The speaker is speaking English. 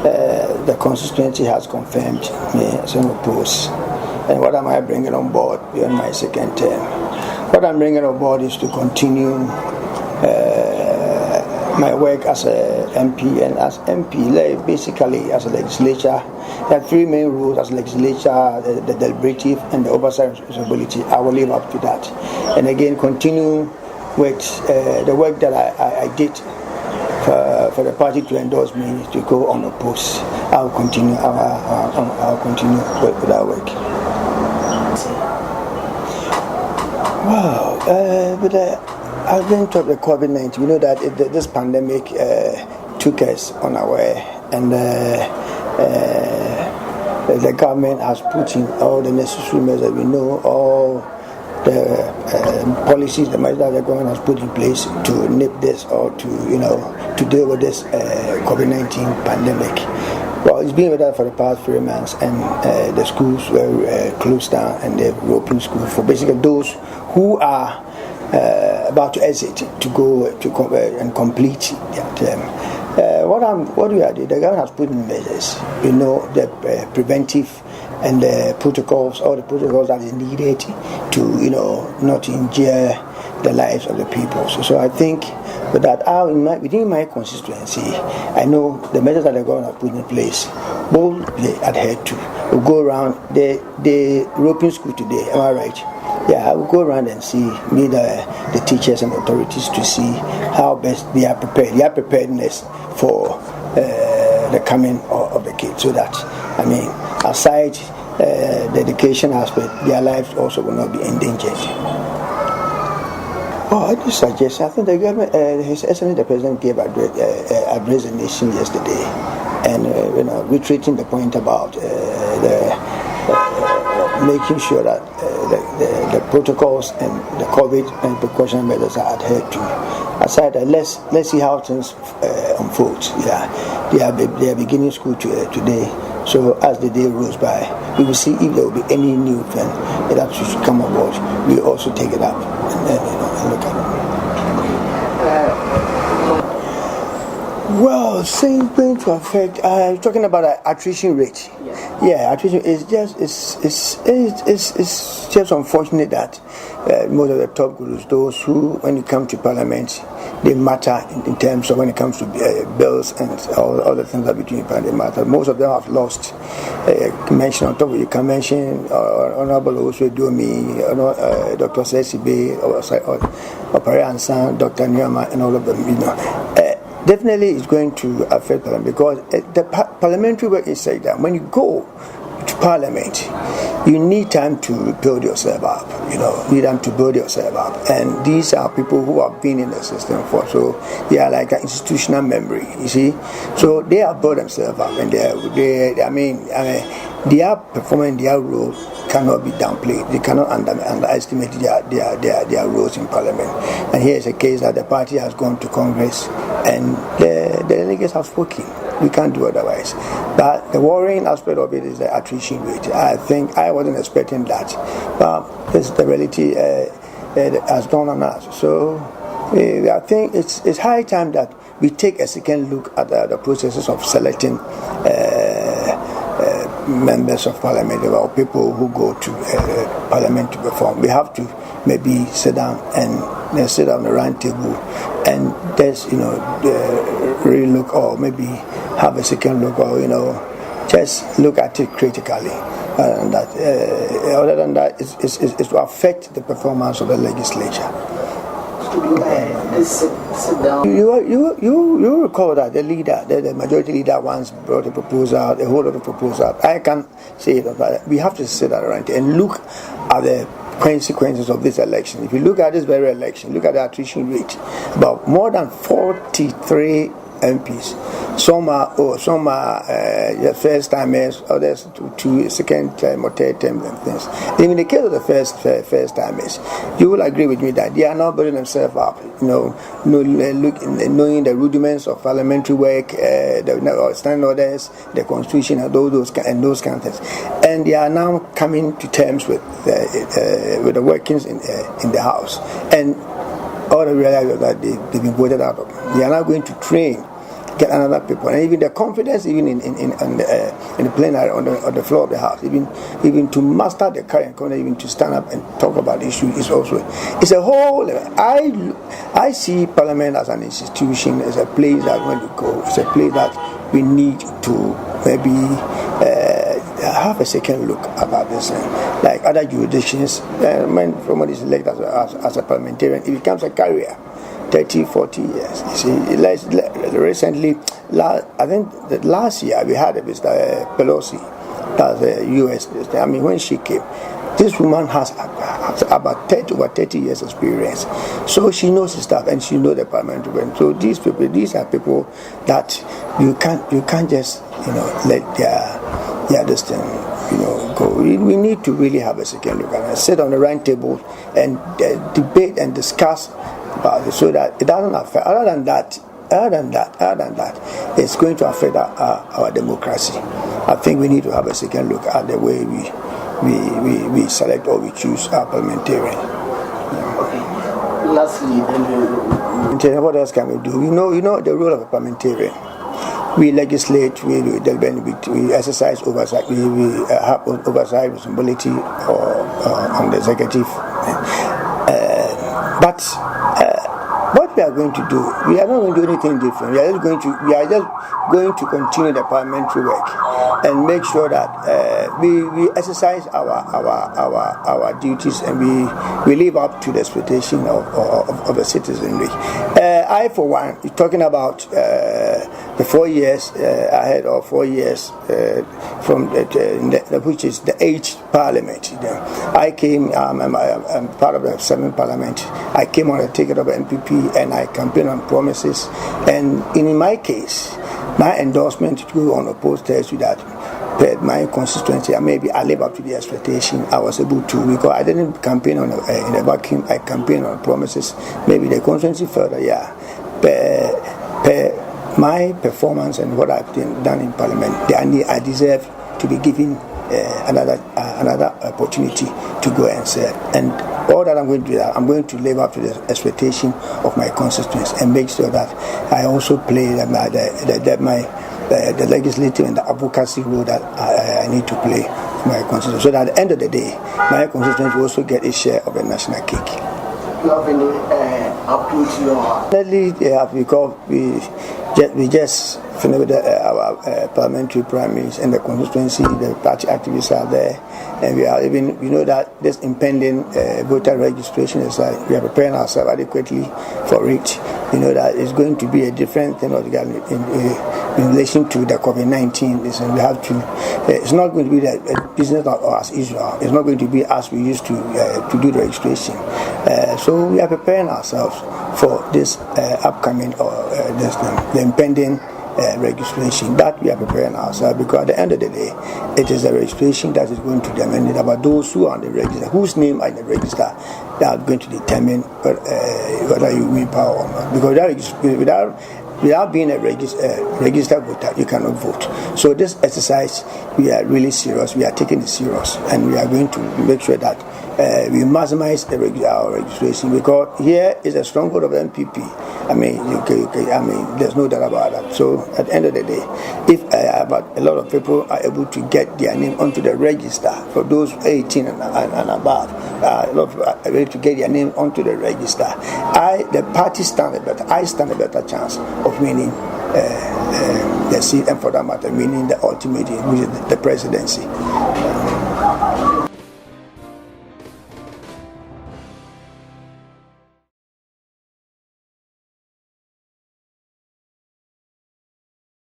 the constituency has confirmed me as an opposed. And what am I bringing on board beyond my second term? What I'm bringing on board is to continue my work as a MP, and as MP, basically as a legislature. There are three main roles as legislature: the deliberative and the oversight responsibility. I will live up to that, and again continue with the work that I did for the party to endorse me to go on a post. I'll continue. I'll continue with that work. Wow, but I've been to the COVID-19. We know that this pandemic took us unaware, and the government has put in all the necessary measures. We know all the policies, the measures that the government has put in place to nip this or to deal with this COVID-19 pandemic. Well, it's been with us for the past 3 months, and the schools were closed down, and they've reopened schools for basically those who are about to exit to go to and complete their term. What we are doing, the government has put in measures, the preventive and the protocols, all the protocols that is needed to, not injure the lives of the people. So I think that within my constituency, I know the measures that the government has put in place will be adhered to. We'll go around the European school today, am I right? Yeah, I will go around and meet the teachers and authorities to see how best they are prepared, their preparedness for the coming of the kids, so that, aside the education aspect, their lives also will not be endangered. I do suggest, I think the government, His Excellency the President gave address the nation yesterday, and reiterating the point about making sure that the protocols and the COVID and precaution measures are adhered to. Aside that, let's see how things unfold. Yeah, they are beginning school today. So as the day rolls by, we will see if there will be any new thing that should come aboard. We also take it up and then look at it. Well, saying going to affect. Talking about attrition rate. Yeah, attrition is just unfortunate that most of the top gurus, those who, when it comes to parliament, they matter in terms of when it comes to bills and all the things that between parliament matter. Most of them have lost. Mention on top of you can mention Honorable Oswe Domi, Dr. Sesibe, Opare Ansan, Dr. Nyama, and all of them. Definitely it's going to affect Parliament, because the parliamentary work is like that. When you go to Parliament, you need time to build yourself up. You need time to build yourself up. And these are people who have been in the system for, so they are like an institutional memory. You see, so they have built themselves up, and their performance, their role cannot be downplayed. They cannot underestimate their roles in Parliament. And here is a case that the party has gone to Congress, and the delegates have spoken. We can't do otherwise. But the worrying aspect of it is the attrition rate. I think I wasn't expecting that, but it's the reality has gone on us. So I think it's high time that we take a second look at the processes of selecting members of Parliament, or people who go to Parliament to perform. We have to maybe sit down the round table and just really look, or maybe have a second look, or just look at it critically. And that other than that, it's to affect the performance of the legislature. You recall that the majority leader once brought a proposal, a whole lot of proposals. I can say it, but we have to sit around and look at the consequences of this election. If you look at this very election, look at the attrition rate. About more than 43 MPs. Some are first timers, others to second term or third term and things. Even in the case of the first timers, you will agree with me that they are not building themselves up. Knowing the rudiments of parliamentary work, the standing orders, the constitution, and those kind of things, and they are now coming to terms with the workings in the House, and all the realize that they've been voted out of. They are now going to train get another people, and even the confidence, even in the plenary on the floor of the house, even to master the current confidence, even to stand up and talk about the issue is also it's a whole. I see Parliament as an institution, as a place that when you go, it's a place that we need to maybe have a second look about this. Like other jurisdictions, when someone is elected as a parliamentarian, it becomes a career. 30, 40 years. You see, recently, I think that last year we had Mr. Pelosi, that's the U.S. I mean, when she came, this woman has about over 30 years experience. So she knows the stuff and she knows the parliamentary. So these are people that you can't just, let their this thing, go. We need to really have a second look at it, sit on the round table and debate and discuss about it, so that it doesn't affect. Other than that, it's going to affect our democracy. I think we need to have a second look at the way we select or we choose our parliamentarian. Okay. Lastly, what else can we do? You know the role of a parliamentarian. We legislate, we exercise oversight, we have oversight responsibility on the executive. But what we are going to do, we are not going to do anything different. We are just going to continue the parliamentary work and make sure that we exercise our duties and we live up to the expectation of the citizenry. I, for one, talking about the 4 years ahead or 4 years from which is the 8th Parliament. I came, I'm part of the 7th Parliament. I came on a ticket of MPP and I campaigned on promises. And in my case, my endorsement to go on opposed tells you that my constituency, maybe I live up to the expectation. I was able to, because I didn't campaign in a vacuum. I campaigned on promises. Maybe the constituency further, yeah. My performance and what I've done in Parliament, I deserve to be given another opportunity to go and serve. And all that I'm going to do, I'm going to live up to the expectation of my constituents and make sure that I also play the legislative and the advocacy role that I need to play in my constituency. So that at the end of the day, my constituents will also get a share of the national cake. Do you have any approach your? Definitely, yeah, because we just finished with our parliamentary primaries and the constituency. The party activists are there, and we are even. That this impending voter registration is we are preparing ourselves adequately for it. That it's going to be a different thing in relation to the COVID-19. Listen, we have to. It's not going to be the business as usual. It's not going to be as we used to do the registration. So we are preparing ourselves for this upcoming the impending registration. That we are preparing ourselves, because at the end of the day, it is the registration that is going to determine about those who are on the register, whose name are in the register, that are going to determine whether you win power or not. Because without being a registered voter, you cannot vote. So this exercise, we are really serious. We are taking it serious, and we are going to make sure that we maximize our registration, because here is a stronghold of MPP. There's no doubt about that. So at the end of the day, if a lot of people are able to get their name onto the register, for those 18 and above, a lot of people are able to get their name onto the register, the party stand a better chance of winning the seat, and for that matter, winning the ultimate, which is the presidency.